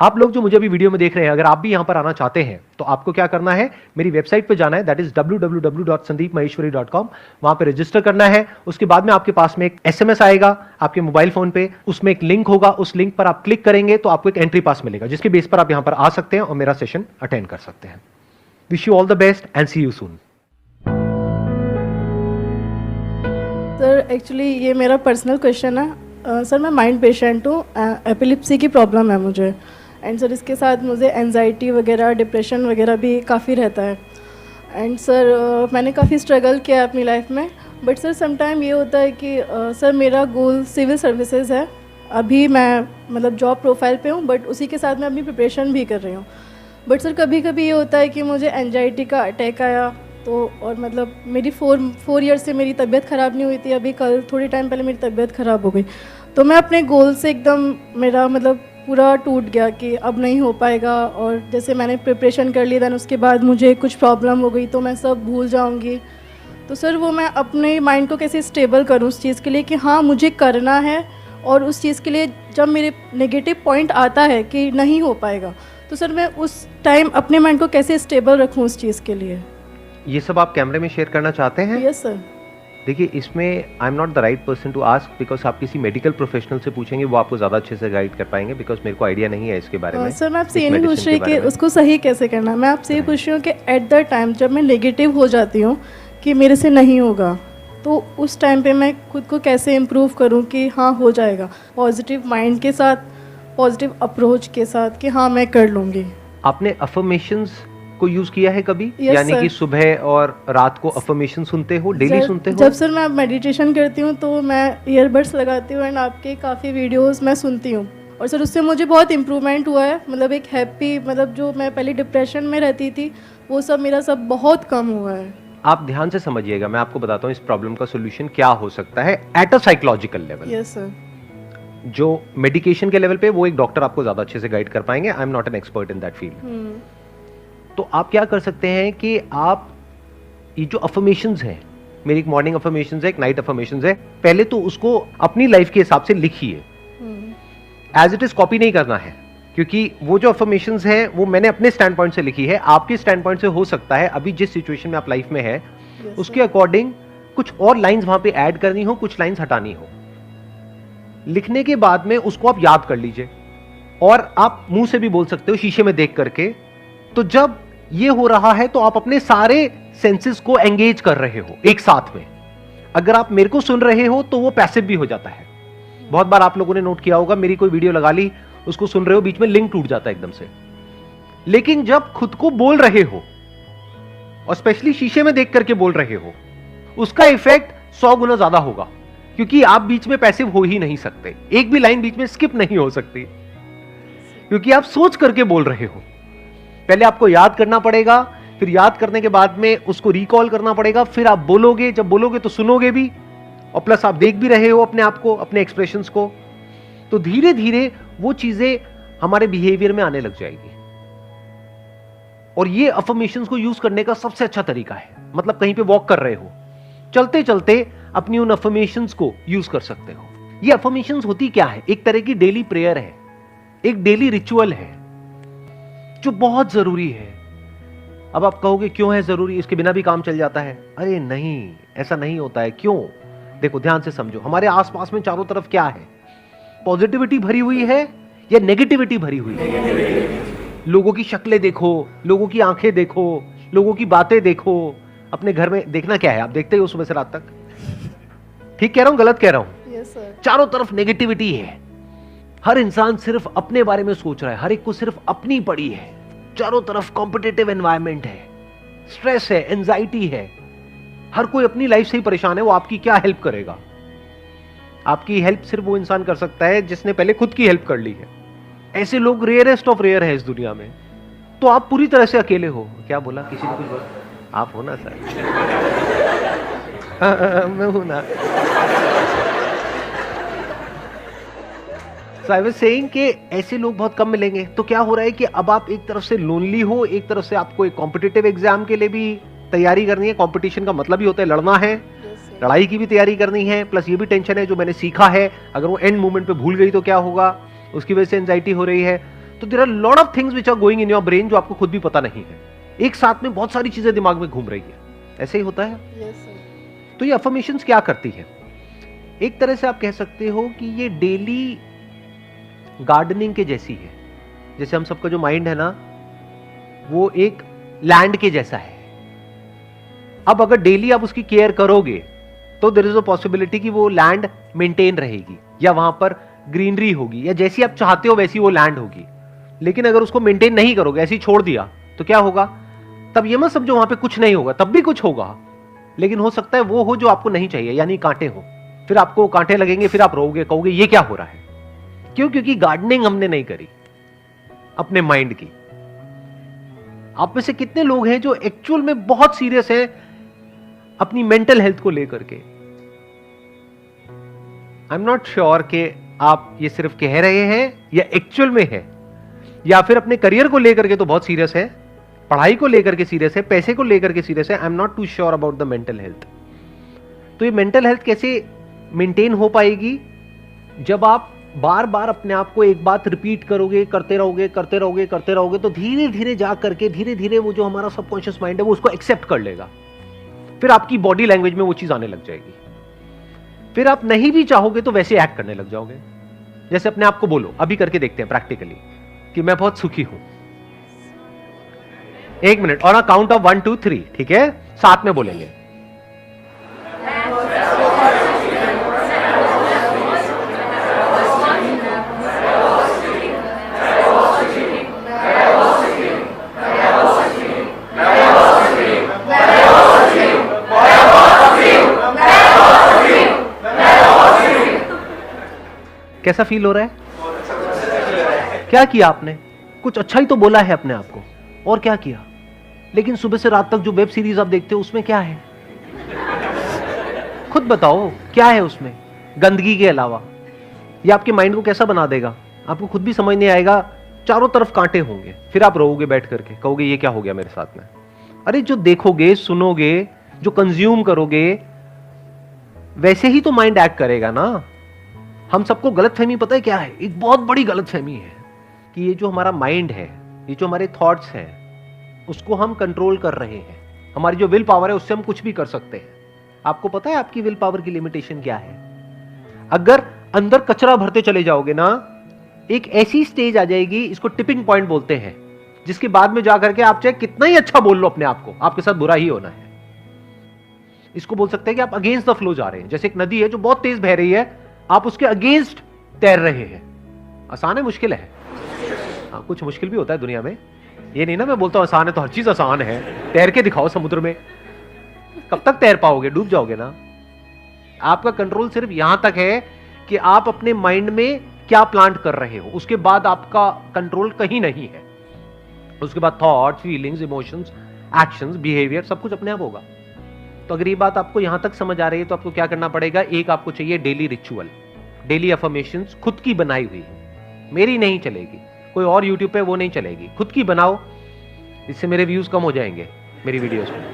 आप लोग जो मुझे अभी वीडियो में देख रहे हैं, अगर आप भी यहां पर आना चाहते हैं तो आपको क्या करना है, मेरी वेबसाइट पे जाना है, दैट इज www.sandeepmaheshwari.com। वहां पे रजिस्टर करना है। उसके बाद में आपके पास में एक SMS आएगा आपके मोबाइल फोन पे, उसमें एक लिंक होगा, उस लिंक पर आप क्लिक करेंगे तो आपको एक एंट्री पास मिलेगा, जिसके बेस पर आप यहां पर आ सकते हैं और मेरा सेशन अटेंड कर सकते हैं। Wish you all the best and see you soon. Sir actually ये मेरा पर्सनल क्वेश्चन है। सर मैं माइंड पेशेंट हूँ, एपिलिप्सी की प्रॉब्लम है मुझे, एंड सर इसके साथ मुझे एंजाइटी वगैरह, डिप्रेशन वगैरह भी काफ़ी रहता है। एंड सर मैंने काफ़ी स्ट्रगल किया है अपनी लाइफ में, बट सर समटाइम ये होता है कि सर मेरा गोल सिविल सर्विसेज है। अभी मैं मतलब जॉब प्रोफाइल पे हूँ, बट उसी के साथ मैं अपनी प्रिपरेशन भी कर रही हूँ। बट सर कभी कभी ये होता है कि मुझे एंजाइटी का अटैक आया तो, और मतलब मेरी 4 ईयर्स से मेरी तबीयत ख़राब नहीं हुई थी, अभी कल थोड़ी टाइम पहले मेरी तबीयत ख़राब हो गई, तो मैं अपने गोल से एकदम मेरा मतलब पूरा टूट गया कि अब नहीं हो पाएगा। और जैसे मैंने प्रिपरेशन कर ली, दैन उसके बाद मुझे कुछ प्रॉब्लम हो गई तो मैं सब भूल जाऊंगी। तो सर वो मैं अपने माइंड को कैसे स्टेबल करूं उस चीज़ के लिए कि हाँ मुझे करना है, और उस चीज़ के लिए जब मेरे नेगेटिव पॉइंट आता है कि नहीं हो पाएगा, तो सर मैं उस टाइम अपने माइंड को कैसे स्टेबल रखूँ उस चीज़ के लिए। ये सब आप कैमरे में शेयर करना चाहते हैं? Yes sir. देखिए, इसमें I am not the right person to ask, because आप किसी मेडिकल प्रोफेशनल से पूछेंगे, वो आपको ज़्यादा अच्छे से गाइड कर पाएंगे, बिकॉज मेरे को आइडिया नहीं है इसके बारे में। सर मैं आपसे ये नहीं पूछ रही कि उसको सही कैसे करना, मैं आपसे ये पूछ रही हूँ कि एट द टाइम जब मैं नेगेटिव हो जाती हूँ कि मेरे से नहीं होगा, तो उस टाइम पे मैं खुद को कैसे इम्प्रूव करूँ कि हाँ हो जाएगा, पॉजिटिव माइंड के साथ, पॉजिटिव अप्रोच के साथ कि हाँ मैं कर लूँगी। आपने अफर्मेशंस को यूज किया है कभी? Yes, यानी sir. कि सुबह और रात को अफर्मेशन सुनते हो, डेली सुनते हो? जब सर मैं मेडिटेशन करती हूँ तो मैं ईयरबड्स लगाती हूँ एंड आपके काफ़ी वीडियोस मैं सुनती हूँ, और सर उससे मुझे बहुत इम्प्रूवमेंट हुआ है। मतलब एक हैप्पी, मतलब जो मैं पहले डिप्रेशन में रहती थी वो सब मेरा सब बहुत कम हुआ है। आप ध्यान से समझिएगा, मैं आपको बताता हूँ इस प्रॉब्लम का सोल्यूशन क्या हो सकता है at a psychological level. Yes sir. जो मेडिकेशन के लेवल पे वो एक डॉक्टर आपको ज्यादा अच्छे से गाइड कर पाएंगे। आई am not an expert in that field. तो आप क्या कर सकते हैं कि आप ये जो अफर्मेशंस हैं, मेरी एक मॉर्निंग अफर्मेशंस है, एक नाइट अफर्मेशंस है, पहले तो उसको अपनी लाइफ के हिसाब से लिखिए। एज इट इज कॉपी नहीं करना है, क्योंकि वो जो अफर्मेशंस हैं वो मैंने अपने स्टैंड पॉइंट से लिखी है। आपके स्टैंड पॉइंट से हो सकता है अभी जिस सिचुएशन में आप लाइफ में है उसके अकॉर्डिंग कुछ और लाइंस वहां पे ऐड करनी हो, कुछ लाइंस हटानी हो। लिखने के बाद में उसको आप याद कर लीजिए, और आप मुंह से भी बोल सकते हो शीशे में देख करके। तो जब ये हो रहा है तो आप अपने सारे सेंसेस को एंगेज कर रहे हो एक साथ में। अगर आप मेरे को सुन रहे हो तो वो पैसिव भी हो जाता है। बहुत बार आप लोगों ने नोट किया होगा, मेरी कोई वीडियो लगा ली, उसको सुन रहे हो, बीच में लिंक टूट जाता है एकदम से। लेकिन जब खुद को बोल रहे हो और स्पेशली शीशे में देख करके बोल रहे हो, उसका इफेक्ट 100 गुना ज्यादा होगा, क्योंकि आप बीच में पैसिव हो ही नहीं सकते। एक भी लाइन बीच में स्किप नहीं हो सकती, क्योंकि आप सोच करके बोल रहे हो। पहले आपको याद करना पड़ेगा, फिर याद करने के बाद में उसको रिकॉल करना पड़ेगा, फिर आप बोलोगे। जब बोलोगे तो सुनोगे भी, और प्लस आप देख भी रहे हो अपने आप को, अपने एक्सप्रेशंस को। तो धीरे धीरे वो चीजें हमारे बिहेवियर में आने लग जाएगी। और ये अफर्मेशंस को यूज करने का सबसे अच्छा तरीका है। मतलब कहीं पे वॉक कर रहे हो, चलते चलते अपनी उन अफर्मेशंस को यूज कर सकते हो। ये अफर्मेशंस होती क्या है? एक तरह की डेली प्रेयर है, एक डेली रिचुअल है जो बहुत जरूरी है। अब आप कहोगे क्यों है जरूरी, इसके बिना भी काम चल जाता है? अरे नहीं, ऐसा नहीं होता है। क्यों? देखो ध्यान से समझो, हमारे आसपास में चारों तरफ क्या है? पॉजिटिविटी भरी हुई है या नेगेटिविटी भरी हुई है? लोगों की शक्लें देखो, लोगों की आंखें देखो, लोगों की बातें देखो। अपने घर में देखना क्या है? आप देखते हो सुबह से रात तक। ठीक कह रहा हूं, गलत कह रहा हूं? Yes sir. चारों चारों तरफ नेगेटिविटी है। हर इंसान सिर्फ अपने बारे में सोच रहा है, हर एक को सिर्फ अपनी पड़ी है। चारों तरफ कॉम्पिटिटिव एनवायरनमेंट है, स्ट्रेस है, एंजाइटी है। हर कोई अपनी लाइफ से ही परेशान है। वो आपकी क्या हेल्प करेगा? आपकी हेल्प सिर्फ वो इंसान कर सकता है जिसने पहले खुद की हेल्प कर ली है। ऐसे लोग रेयरेस्ट ऑफ रेयर है इस दुनिया में। तो आप पूरी तरह से अकेले हो। क्या बोला? किसी ने कुछ बोला? आप हो ना सर? मैं हूं ना। So I was saying कि ऐसे लोग बहुत कम मिलेंगे। तो क्या हो रहा है कि अब आप एक तरफ से लोनली हो, एक तरफ से आपको एक कॉम्पिटिटिव एग्जाम के लिए भी तैयारी करनी है। कंपटीशन का मतलब ही होता है लड़ना है, लड़ाई की भी तैयारी करनी है, प्लस ये भी टेंशन है जो मैंने सीखा है, अगर वो एंड मोमेंट पे भूल गई तो क्या होगा, उसकी वजह से एंजाइटी हो रही है। तो there are lot of things which are going in your brain जो आपको खुद भी पता नहीं है, एक साथ में बहुत सारी चीजें दिमाग में घूम रही है। ऐसे ही होता है। Yes sir. तो ये अफर्मेशंस क्या करती है? एक तरह से आप कह सकते हो कि ये डेली गार्डनिंग के जैसी है। जैसे हम सबका जो माइंड है ना, वो एक लैंड के जैसा है। अब अगर डेली आप उसकी केयर करोगे तो देयर इज अ पॉसिबिलिटी कि वो लैंड मेंटेन रहेगी, या वहां पर ग्रीनरी होगी, या जैसी आप चाहते हो वैसी वो लैंड होगी। लेकिन अगर उसको मेंटेन नहीं करोगे, ऐसे ही छोड़ दिया, तो क्या होगा? तब ये मत समझो वहां पे कुछ नहीं होगा, तब भी कुछ होगा, लेकिन हो सकता है वो हो जो आपको नहीं चाहिए, यानी कांटे हो। फिर आपको कांटे लगेंगे, फिर आप रोओगे, कहोगे ये क्या हो रहा है। क्यों? क्योंकि गार्डनिंग हमने नहीं करी अपने माइंड की। आप में से कितने लोग हैं जो एक्चुअल में बहुत सीरियस हैं अपनी मेंटल हेल्थ को लेकर के? आई एम नॉट श्योर कि आप ये सिर्फ कह रहे हैं या एक्चुअल में है, या फिर अपने करियर को लेकर के तो बहुत सीरियस है, पढ़ाई को लेकर के सीरियस है, पैसे को लेकर के सीरियस है। I am not too sure about the mental health. तो ये मेंटल हेल्थ कैसे मेंटेन हो पाएगी? जब आप बार बार अपने आप को एक बात रिपीट करोगे, करते रहोगे, करते रहोगे, करते रहोगे, तो धीरे धीरे जा करके धीरे धीरे वो जो हमारा सबकॉन्शियस माइंड है वो उसको एक्सेप्ट कर लेगा। फिर आपकी बॉडी लैंग्वेज में वो चीज आने लग जाएगी। फिर आप नहीं भी चाहोगे तो वैसे एक्ट करने लग जाओगे। जैसे अपने आप को बोलो, अभी करके देखते हैं प्रैक्टिकली, कि मैं बहुत सुखी हूं। 1 मिनट, और काउंट ऑफ 1 2 3, ठीक है? साथ में बोलेंगे। कैसा फील हो रहा है? क्या किया आपने? कुछ अच्छा ही तो बोला है अपने आप को, और क्या किया? लेकिन सुबह से रात तक जो वेब सीरीज आप देखते हो उसमें क्या है? खुद बताओ क्या है उसमें गंदगी के अलावा? ये आपके माइंड को कैसा बना देगा? आपको खुद भी समझ नहीं आएगा, चारों तरफ कांटे होंगे। फिर आप रोओगे बैठ करके, कहोगे ये क्या हो गया मेरे साथ में। अरे जो देखोगे, सुनोगे, जो कंज्यूम करोगे, वैसे ही तो माइंड एक्ट करेगा ना। हम सबको गलतफहमी पता है क्या है? एक बहुत बड़ी गलतफहमी है कि ये जो हमारा माइंड है, ये जो हमारे थॉट्स हैं, उसको हम कंट्रोल कर रहे हैं। हमारी जो विल पावर है उससे हम कुछ भी कर सकते हैं। आपको पता है आपकी विल पावर की लिमिटेशन क्या है? अगर अंदर कचरा भरते चले जाओगे ना, एक ऐसी स्टेज आ जाएगी, इसको टिपिंग पॉइंट बोलते हैं, जिसके बाद में जाकर के आप चाहे कितना ही अच्छा बोल लो अपने आप को, आपके साथ बुरा ही होना है। इसको बोल सकते हैं कि आप अगेंस्ट द फ्लो जा रहे हैं। जैसे एक नदी है जो बहुत तेज बह रही है, आप उसके अगेंस्ट तैर रहे हैं। आसान है, मुश्किल है? हाँ, कुछ मुश्किल भी होता है दुनिया में। ये नहीं ना मैं बोलता हूं आसान है तो हर चीज आसान है। तैर के दिखाओ समुद्र में, कब तक तैर पाओगे? डूब जाओगे ना। आपका कंट्रोल सिर्फ यहां तक है कि आप अपने माइंड में क्या प्लांट कर रहे हो, उसके बाद आपका कंट्रोल कहीं नहीं है। उसके बाद thoughts, feelings, emotions, actions, behaviour सब कुछ अपने आप होगा। तो अगर ये बात आपको यहां तक समझ आ रही है तो आपको क्या करना पड़ेगा? एक आपको चाहिए डेली रिचुअल, डेली अफर्मेशंस, खुद की बनाई हुई। मेरी नहीं चलेगी, कोई और यूट्यूब पे वो नहीं चलेगी, खुद की बनाओ। इससे मेरे व्यूज कम हो जाएंगे मेरी वीडियोस में,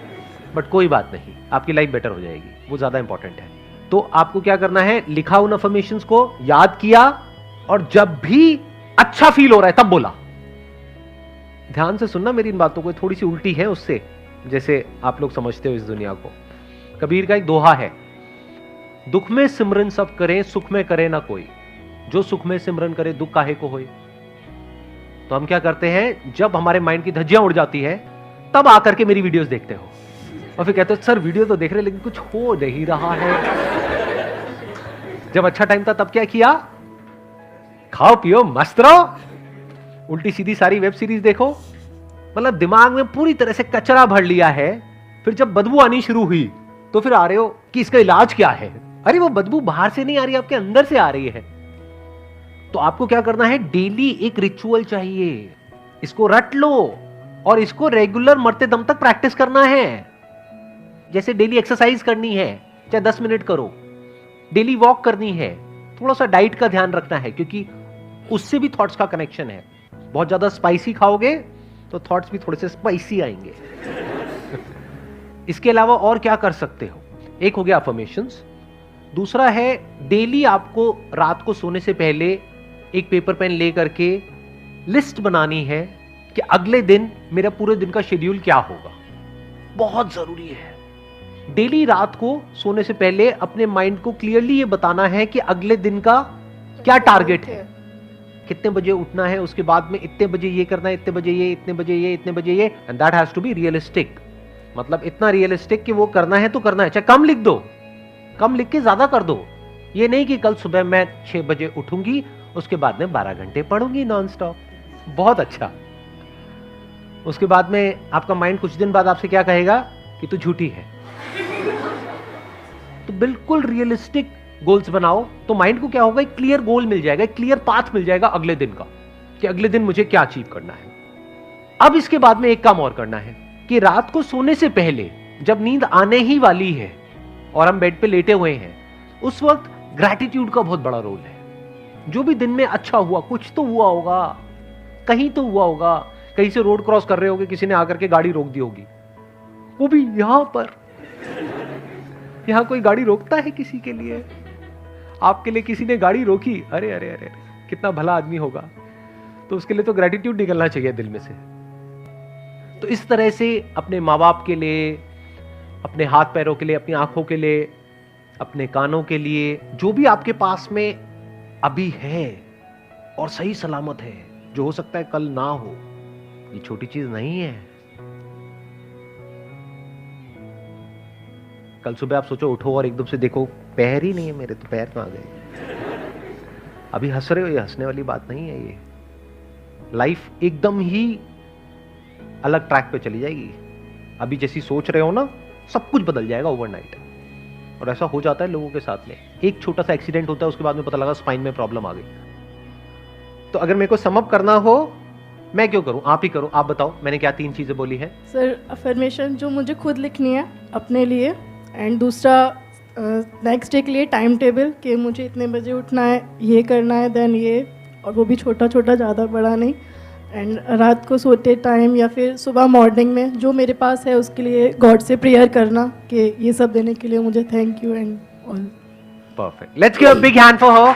बट कोई बात नहीं, आपकी लाइफ बेटर हो जाएगी, वो ज्यादा इंपॉर्टेंट है। तो आपको क्या करना है? लिखा उन अफर्मेशंस को, याद किया, और जब भी अच्छा फील हो रहा है तब बोला। ध्यान से सुनना मेरी इन बातों को, थोड़ी सी उल्टी है उससे जैसे आप लोग समझते हो इस दुनिया को। कबीर का एक दोहा है, दुख में सिमरन सब करें, सुख में करे ना कोई, जो सुख में सिमरन करे दुख काहे को होए। तो हम क्या करते हैं, जब हमारे माइंड की धज्जियां उड़ जाती है तब आकर के मेरी वीडियोस देखते हो, और फिर कहते हो सर वीडियो तो देख रहे लेकिन कुछ हो नहीं रहा है। जब अच्छा टाइम था तब क्या किया? खाओ पियो मस्त रहो, उल्टी सीधी सारी वेब सीरीज देखो, मतलब दिमाग में पूरी तरह से कचरा भर लिया है। फिर जब बदबू आनी शुरू हुई तो फिर आ रहे हो कि इसका इलाज क्या है। अरे वो बदबू बाहर से नहीं आ रही, आपके अंदर से आ रही है। तो आपको क्या करना है? डेली एक रिचुअल चाहिए, इसको रट लो और इसको रेगुलर मरते दम तक प्रैक्टिस करना है। जैसे डेली एक्सरसाइज करनी है, चाहे 10 मिनट करो, डेली वॉक करनी है, थोड़ा सा डाइट का ध्यान रखना है क्योंकि उससे भी थॉट्स का कनेक्शन है। बहुत ज्यादा स्पाइसी खाओगे तो थॉट्स भी थोड़े से स्पाइसी आएंगे। इसके अलावा और क्या कर सकते हो? एक हो गया अफर्मेशंस, दूसरा है डेली आपको रात को सोने से पहले एक पेपर पेन ले करके लिस्ट बनानी है कि अगले दिन मेरा पूरे दिन का शेड्यूल क्या होगा। बहुत जरूरी है। डेली रात को सोने से पहले अपने माइंड को क्लियरली ये बताना है कि अगले दिन का क्या टारगेट है, कितने बजे उठना है, उसके बाद में इतने बजे ये करना है, इतने बजे ये, इतने बजे ये, इतने बजे ये, and that has to be realistic. मतलब इतना रियलिस्टिक कि वो करना है तो करना है, चाहे कम लिख दो, कम लिख के ज्यादा कर दो। ये नहीं कि कल सुबह मैं 6 बजे उठूंगी, उसके बाद में 12 घंटे पढ़ूंगी नॉन स्टॉप। बहुत अच्छा। उसके बाद में आपका माइंड कुछ दिन बाद आपसे क्या कहेगा कि तू झूठी है। तो बिल्कुल रियलिस्टिक गोल्स बनाओ, तो माइंड को क्या होगा, एक क्लियर गोल मिल जाएगा, एक क्लियर पाथ मिल जाएगा अगले दिन का, कि अगले दिन मुझे क्या अचीव करना है। अब इसके बाद में एक काम और करना है कि रात को सोने से पहले जब नींद आने ही वाली है और हम बेड पे लेटे हुए हैं, उस वक्त ग्रैटिट्यूड का बहुत बड़ा रोल है। जो भी दिन में अच्छा हुआ, कुछ तो हुआ होगा, कहीं तो हुआ होगा, कहीं से रोड क्रॉस कर रहे होगे, किसी ने आकर के गाड़ी रोक दी होगी, वो भी यहां पर। यहां कोई गाड़ी रोकता है किसी के लिए? आपके लिए किसी ने गाड़ी रोकी, अरे अरे अरे, कितना भला आदमी होगा। तो उसके लिए तो ग्रैटिट्यूड निकलना चाहिए दिल में से। तो इस तरह से अपने माँ बाप के लिए, अपने हाथ पैरों के लिए, अपनी आंखों के लिए, अपने कानों के लिए, जो भी आपके पास में अभी है और सही सलामत है, जो हो सकता है कल ना हो, ये छोटी चीज नहीं है। कल सुबह आप सोचो उठो और एकदम से देखो पैर ही नहीं है मेरे, तो पैर कहां गए? अभी हंस रहे हो, ये हंसने वाली बात नहीं है। ये लाइफ एकदम ही अलग ट्रैक पे चली जाएगी। अभी जैसी सोच रहे हो ना, सब कुछ बदल जाएगा ओवरनाइट। और ऐसा हो जाता है लोगों के साथ में। एक छोटा सा एक्सीडेंट होता है, उसके बाद में पता लगा स्पाइन में प्रॉब्लम आ गई। तो अगर मेरे को सम अप करना हो, मैं क्यों करूं? आप ही करो, आप बताओ मैंने क्या 3 चीजें बोली है। सर, अफर्मेशन जो मुझे खुद लिखनी है अपने लिए, एंड दूसरा नेक्स्ट डे के लिए टाइम टेबल कि मुझे इतने बजे उठना है, ये करना है, देन ये, और वो भी छोटा छोटा, ज़्यादा बड़ा नहीं। एंड रात को सोते टाइम या फिर सुबह मॉर्निंग में जो मेरे पास है उसके लिए गॉड से प्रेयर करना कि ये सब देने के लिए मुझे thank you and all. Perfect, let's give a big hand for her.